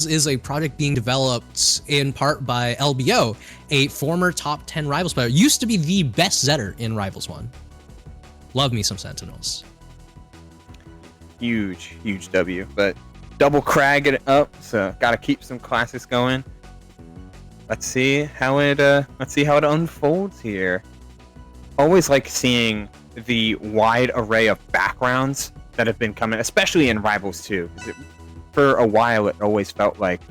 is a project being developed in part by LBO, a former top 10 Rivals player. Used to be the best Zetter in Rivals 1. Love me some Sentinels. Huge W. But double Kragg it up, so gotta keep some classics going. Let's see how it unfolds here. Always like seeing the wide array of backgrounds that have been coming, especially in Rivals 2. For a while, it always felt like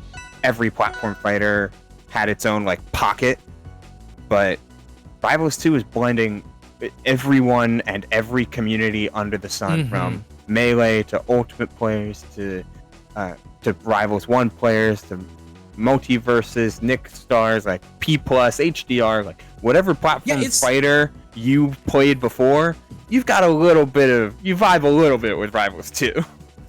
every platform fighter had its own like pocket, but Rivals 2 is blending everyone and every community under the sun, from Melee to Ultimate players to Rivals 1 players to multiverses, Nick stars, like P+, HDR, like whatever platform fighter you played before, you vibe a little bit with Rivals 2.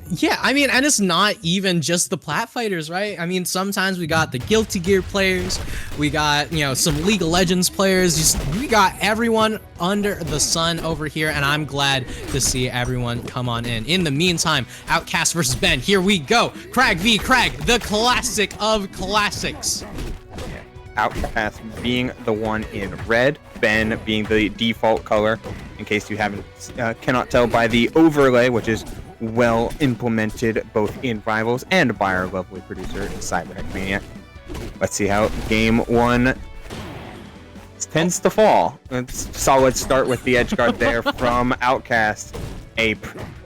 Yeah, I mean, and it's not even just the plat fighters, right? I mean, sometimes we got the Guilty Gear players, we got, some League of Legends players, we got everyone under the sun over here, and I'm glad to see everyone come on in. In the meantime, Outkast versus Ben, here we go. Kragg v Kragg, the classic of classics. Outkast being the one in red, Ben being the default color, in case you cannot tell by the overlay, which is well implemented both in Rivals and by our lovely producer, Cyberneck Maniac. Let's see how game 1 tends to fall. It's a solid start with the edgeguard there from Outkast, a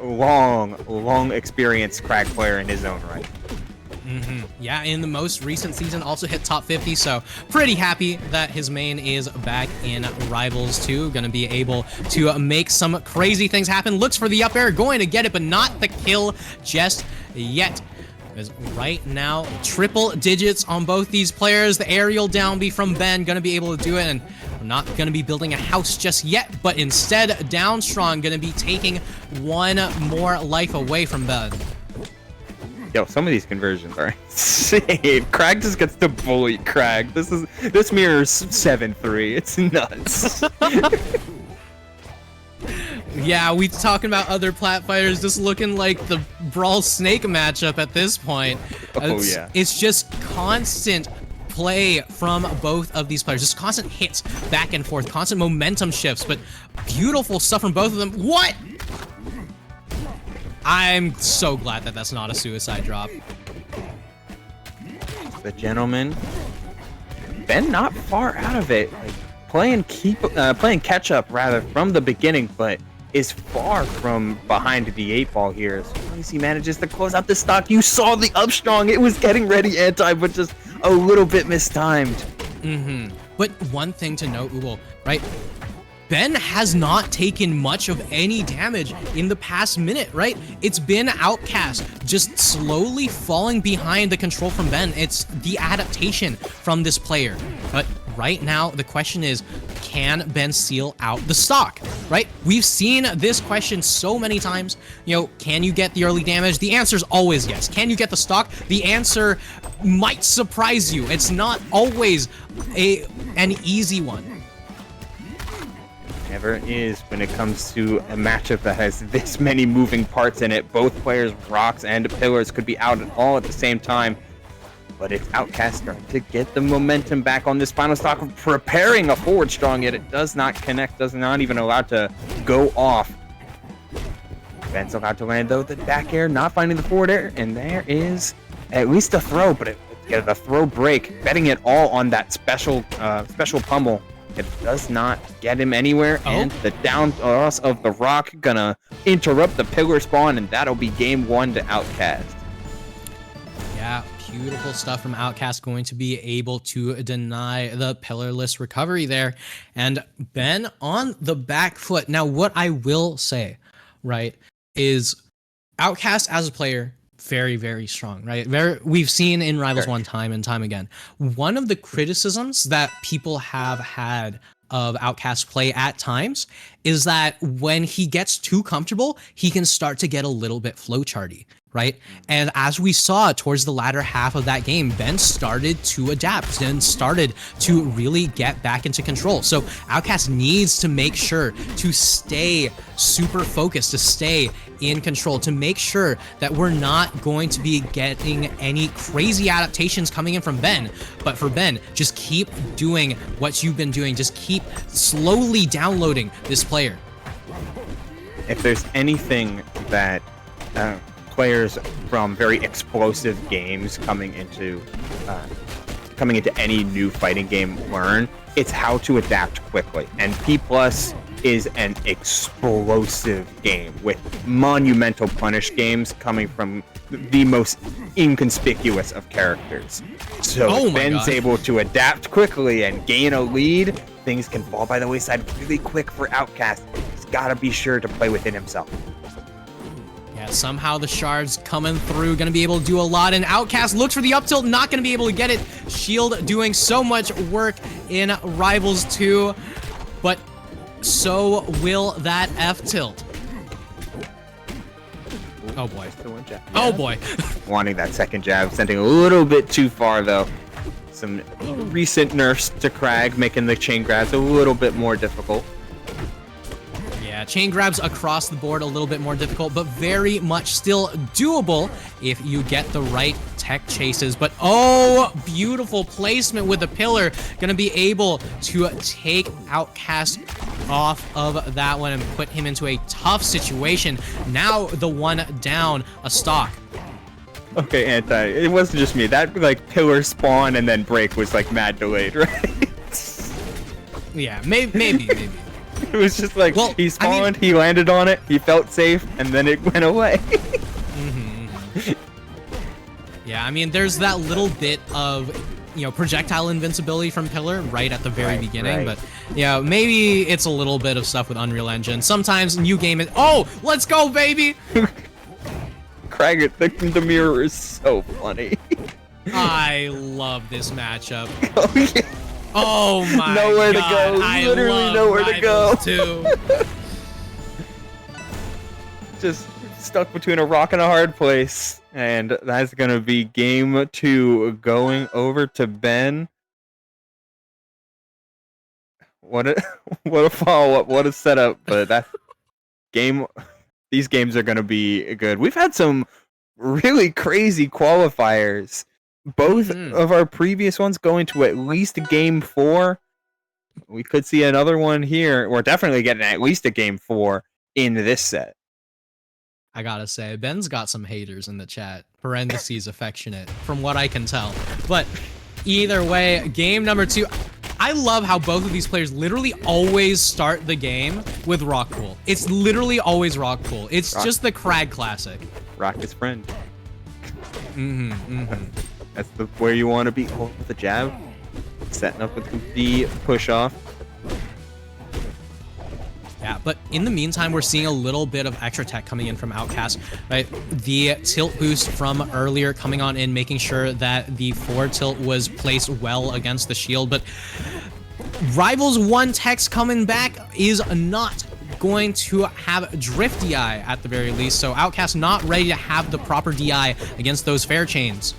long experienced Kragg player in his own right. Yeah, in the most recent season also hit top 50, so pretty happy that his main is back in Rivals 2. Gonna be able to make some crazy things happen. Looks for the up air, going to get it, but not the kill just yet. Because right now, triple digits on both these players. The aerial down B from Ben, gonna be able to do it, and we're not gonna be building a house just yet, but instead, Down Strong gonna be taking one more life away from Ben. Yo, some of these conversions are insane. Kragg just gets to bully Kragg. This mirrors 7-3. It's nuts. Yeah, we talking about other plat fighters just looking like the Brawl Snake matchup at this point. It's just constant play from both of these players. Just constant hits back and forth, constant momentum shifts, but beautiful stuff from both of them. What? I'm so glad that that's not a suicide drop. The gentleman, Ben, not far out of it, like playing catch up rather from the beginning, but is far from behind the 8-ball here. As long as he manages to close out the stock, you saw the up strong. It was getting ready anti, but just a little bit mistimed. But one thing to note, Ubo, right? Ben has not taken much of any damage in the past minute, right? It's been Outkast just slowly falling behind the control from Ben. It's the adaptation from this player. But right now, the question is, can Ben seal out the stock, right? We've seen this question so many times. Can you get the early damage? The answer is always yes. Can you get the stock? The answer might surprise you. It's not always an easy one. Never is when it comes to a matchup that has this many moving parts in it. Both players' rocks and pillars could be out all at the same time. But it's Outkast starting to get the momentum back on this final stock, preparing a forward strong, yet it does not connect, does not even allow to go off. Ben's allowed to land though, the back air, not finding the forward air, and there is at least a throw, but the throw break, betting it all on that special pummel. It does not get him anywhere, and the down toss of the rock gonna interrupt the pillar spawn, and that'll be game 1 to Outkast. Yeah, beautiful stuff from Outkast, going to be able to deny the pillarless recovery there. And Ben on the back foot. Now, what I will say, right, is Outkast as a player, very, very strong, right? We've seen in Rivals 1 time and time again. One of the criticisms that people have had of Outkast play at times is that when he gets too comfortable, he can start to get a little bit flowcharty. right? And as we saw towards the latter half of that game, Ben started to adapt and started to really get back into control. So Outkast needs to make sure to stay super focused, to stay in control, to make sure that we're not going to be getting any crazy adaptations coming in from Ben. But for Ben, just keep doing what you've been doing. Just keep slowly downloading this player. If there's anything that players from very explosive games coming into any new fighting game learn, it's how to adapt quickly. And P+ is an explosive game with monumental punish games coming from the most inconspicuous of characters. So if Ben's able to adapt quickly and gain a lead, things can fall by the wayside really quick for Outkast. He's got to be sure to play within himself. Yeah, somehow the shards coming through, gonna be able to do a lot, and Outkast looks for the up tilt, not gonna be able to get it. Shield doing so much work in Rivals 2, but so will that F tilt. Oh boy. Oh boy. Wanting that second jab, sending a little bit too far though. Some recent nerfs to Kragg, making the chain grabs a little bit more difficult. Yeah, chain grabs across the board a little bit more difficult, but very much still doable if you get the right tech chases. But oh, beautiful placement with the pillar. Gonna be able to take Outkast off of that one and put him into a tough situation. Now the one down, a stock. Okay, Anti, it wasn't just me. That like pillar spawn and then break was like mad delayed, right? Yeah, maybe. It was just like, well, he spawned, he landed on it, he felt safe, and then it went away. Yeah, I mean, there's that little bit of, you know, projectile invincibility from Pillar right at the very beginning, but yeah, maybe it's a little bit of stuff with Unreal Engine. Sometimes new game is, oh, let's go, baby! Kragg, the mirror is so funny. I love this matchup. Oh, yeah. Oh my nowhere god, to go. I Literally love nowhere to go. Too. Just stuck between a rock and a hard place. And that's going to be game 2 going over to Ben. What a follow-up, what a setup. But that game, these games are going to be good. We've had some really crazy qualifiers. Both of our previous ones going to at least game 4. We could see another one here. We're definitely getting at least a game 4 in this set. I gotta say, Ben's got some haters in the chat. Parentheses affectionate, from what I can tell. But either way, game number 2. I love how both of these players literally always start the game with Rock Pool. It's literally always Rock Pool. It's just the Kragg classic. Rock his friend. That's where you want to be. Oh, with the jab. Setting up with the push off. Yeah, but in the meantime, we're seeing a little bit of extra tech coming in from Outkast, right? The tilt boost from earlier coming on in, making sure that the forward tilt was placed well against the shield, but Rivals 1 techs coming back is not going to have Drift DI at the very least, so Outkast not ready to have the proper DI against those fair chains.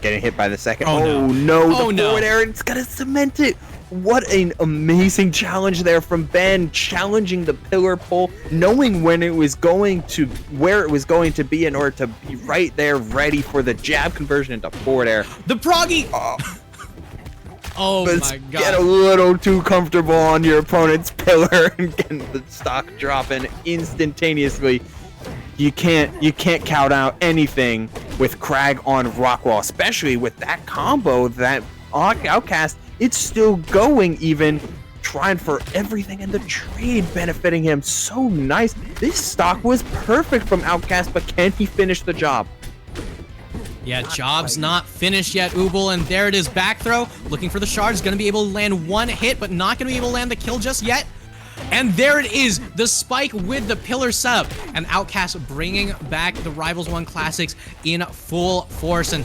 Getting hit by the second. Oh no, the forward air, it's gonna cement it. What an amazing challenge there from Ben, challenging the pillar pull, knowing when it was going to, where it was going to be in order to be right there, ready for the jab conversion into forward air. The proggy! Oh Let's my god. Get a little too comfortable on your opponent's pillar and getting the stock dropping instantaneously. You can't count out anything with Kragg on Rockwall, especially with that combo that Outkast, it's still going, even trying for everything in the trade benefiting him. So nice. This stock was perfect from Outkast, but can he finish the job? Yeah, job's not finished yet, Ubel, and there it is, back throw, looking for the shards, gonna be able to land one hit, but not gonna be able to land the kill just yet. And there it is, the spike with the pillar setup, and Outkast bringing back the Rivals 1 Classics in full force, and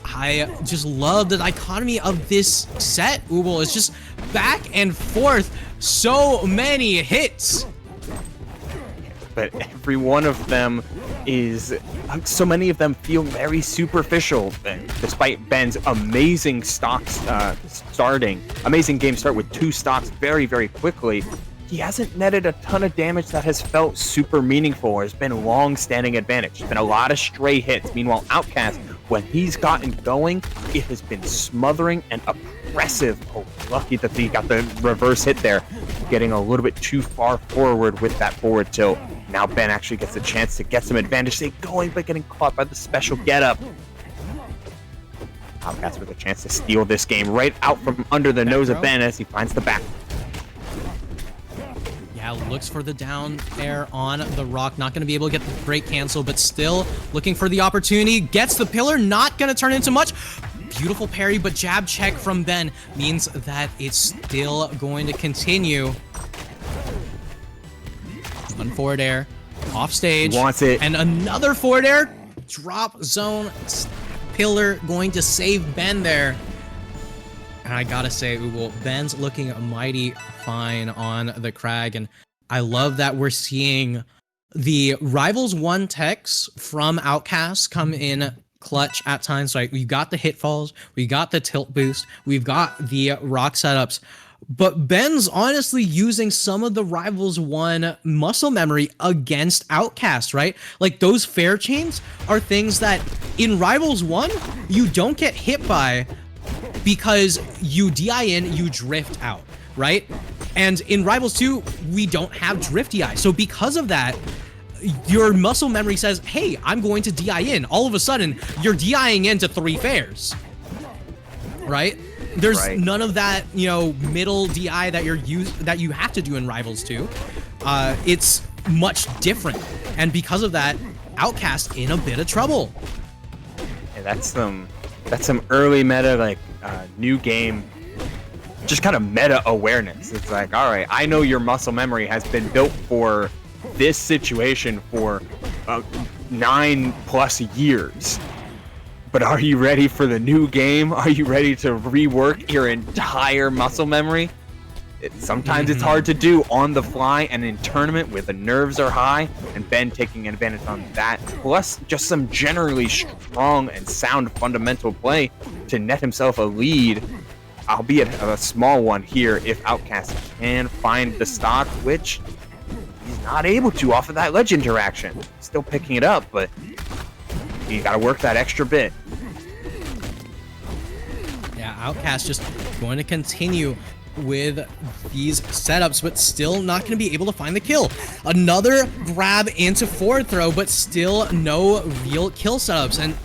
I just love the dichotomy of this set, Ubel. It's just back and forth, so many hits. but every one of them is, so many of them feel very superficial. Despite Ben's amazing amazing game start with 2 stocks very, very quickly, he hasn't netted a ton of damage that has felt super meaningful or has been a long-standing advantage. There's been a lot of stray hits. Meanwhile, Outkast, when he's gotten going, it has been smothering and oppressive. Oh, lucky that he got the reverse hit there, getting a little bit too far forward with that forward tilt. Now Ben actually gets a chance to get some advantage, stay going, but getting caught by the special getup. Outkast with a chance to steal this game right out from under the nose of Ben as he finds the back. Yeah, looks for the down air on the rock. Not going to be able to get the break cancel, but still looking for the opportunity. Gets the pillar, not going to turn into much. Beautiful parry, but jab check from Ben means that it's still going to continue. One forward air, off stage. Wants it. And another forward air. Drop zone. Pillar going to save Ben there. And I gotta say, Ben's looking mighty fine on the Kragg, and I love that we're seeing the Rivals 1 techs from Outkast come in clutch at times. Right, we've got the hit falls, we got the tilt boost, we've got the rock setups, but Ben's honestly using some of the Rivals 1 muscle memory against Outkast, right? Like those fair chains are things that in Rivals 1 you don't get hit by, because you DI in, you drift out, right? And in Rivals 2, we don't have drift DI. So because of that, your muscle memory says, hey, I'm going to DI in. All of a sudden, you're DIing into 3 fairs, right? There's none of that, you know, middle DI that you have to do in Rivals 2. It's much different. And because of that, Outkast in a bit of trouble. And that's some early meta, like new game, just kind of meta awareness. It's like, all right, I know your muscle memory has been built for this situation for 9+ years, but are you ready for the new game? Are you ready to rework your entire muscle memory? Sometimes it's hard to do on the fly, and in tournament where the nerves are high, and Ben taking advantage on that, plus just some generally strong and sound fundamental play to net himself a lead, albeit a small one here if Outkast can find the stock, which he's not able to off of that ledge interaction. Still picking it up, but you gotta work that extra bit. Yeah, Outkast just going to continue with these setups, but still not going to be able to find the kill. Another grab into forward throw, but still no real kill setups. And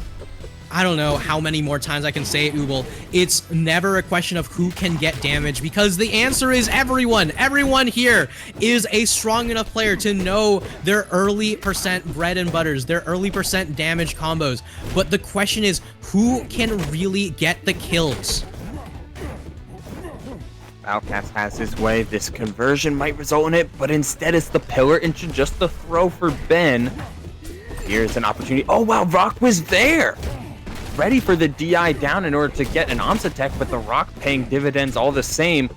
I don't know how many more times I can say it, Ubel. It's never a question of who can get damage, because the answer is everyone. Everyone here is a strong enough player to know their early percent bread and butters, their early percent damage combos. But the question is, who can really get the kills? Outkast has his way. This conversion might result in it, but instead it's the pillar into just the throw for Ben. Here's an opportunity. Oh wow, Rock was there! Ready for the DI down in order to get an OMS attack, but the Rock paying dividends all the same.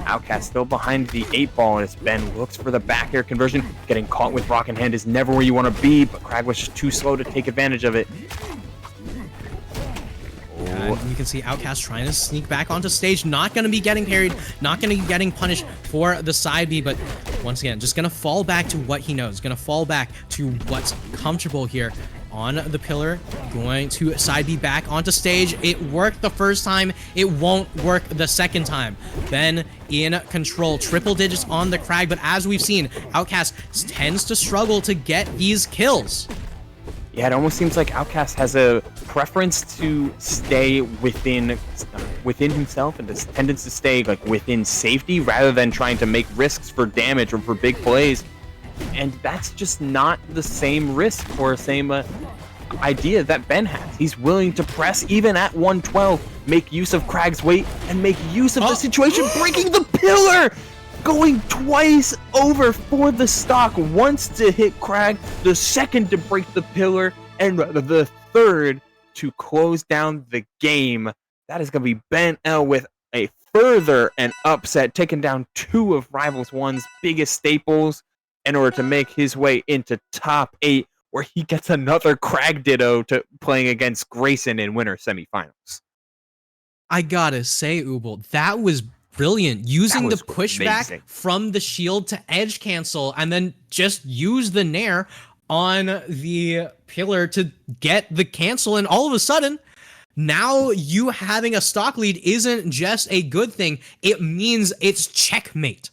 Outkast still behind the 8-ball as Ben looks for the back air conversion. Getting caught with Rock in hand is never where you want to be, but Kragg was just too slow to take advantage of it. And you can see Outkast trying to sneak back onto stage, not going to be getting parried, not going to be getting punished for the side B, but once again, just going to fall back to what he knows, going to fall back to what's comfortable here on the pillar, going to side B back onto stage. It worked the first time, it won't work the second time. Ben in control, triple digits on the Kragg, but as we've seen, Outkast tends to struggle to get these kills. Yeah, it almost seems like Outkast has a preference to stay within himself, and this tendency to stay like within safety rather than trying to make risks for damage or for big plays. And that's just not the same risk or same idea that Ben has. He's willing to press even at 112, make use of Kragg's weight, and make use of the situation, breaking the pillar! Going twice over for the stock, once to hit Kragg, the second to break the pillar, and the third to close down the game. That is going to be Ben L with a further an upset, taking down 2 of Rivals 1's biggest staples. in order to make his way into top 8, where he gets another Kragg ditto to playing against Grayson in winter semifinals. I gotta say, Ubel, that was brilliant. Using the pushback amazing. from the shield to edge cancel and then just use the nair on the pillar to get the cancel. And all of a sudden, now you having a stock lead isn't just a good thing. It means it's checkmate.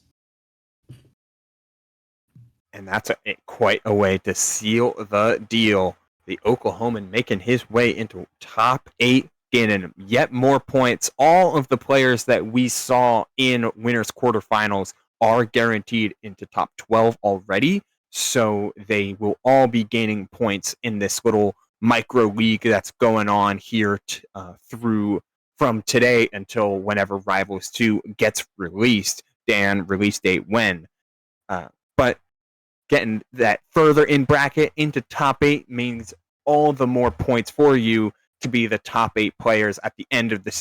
And that's quite a way to seal the deal. The Oklahoman making his way into top 8, gaining yet more points. All of the players that we saw in winners quarterfinals are guaranteed into top 12 already. So they will all be gaining points in this little micro league that's going on here through from today until whenever Rivals 2 gets released. Dan, release date when. But getting that further in bracket into top 8 means all the more points for you to be the top 8 players at the end of the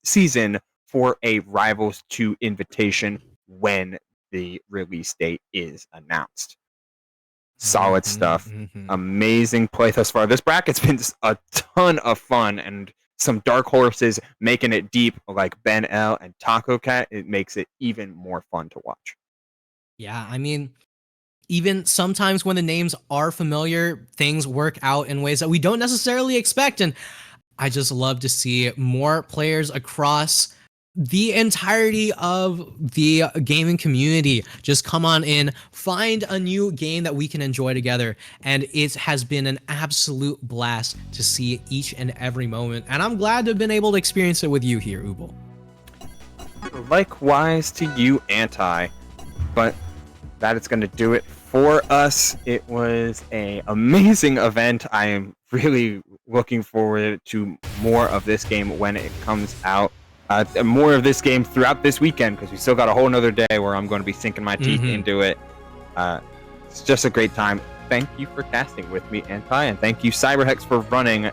season for a Rivals 2 invitation when the release date is announced. Solid stuff. Amazing play thus far. This bracket's been a ton of fun, and some dark horses making it deep like Ben L and Taco Cat. It makes it even more fun to watch. Yeah, I mean, even sometimes when the names are familiar, things work out in ways that we don't necessarily expect. And I just love to see more players across the entirety of the gaming community just come on in, find a new game that we can enjoy together. And it has been an absolute blast to see each and every moment. And I'm glad to have been able to experience it with you here, Ubel. Likewise to you, Anti. But that is going to do it for us. It was an amazing event. I am really looking forward to more of this game when it comes out. More of this game throughout this weekend, because we still got a whole nother day where I'm going to be sinking my teeth into it. It's just a great time. Thank you for casting with me, Anti, and thank you, Cyberhex, for running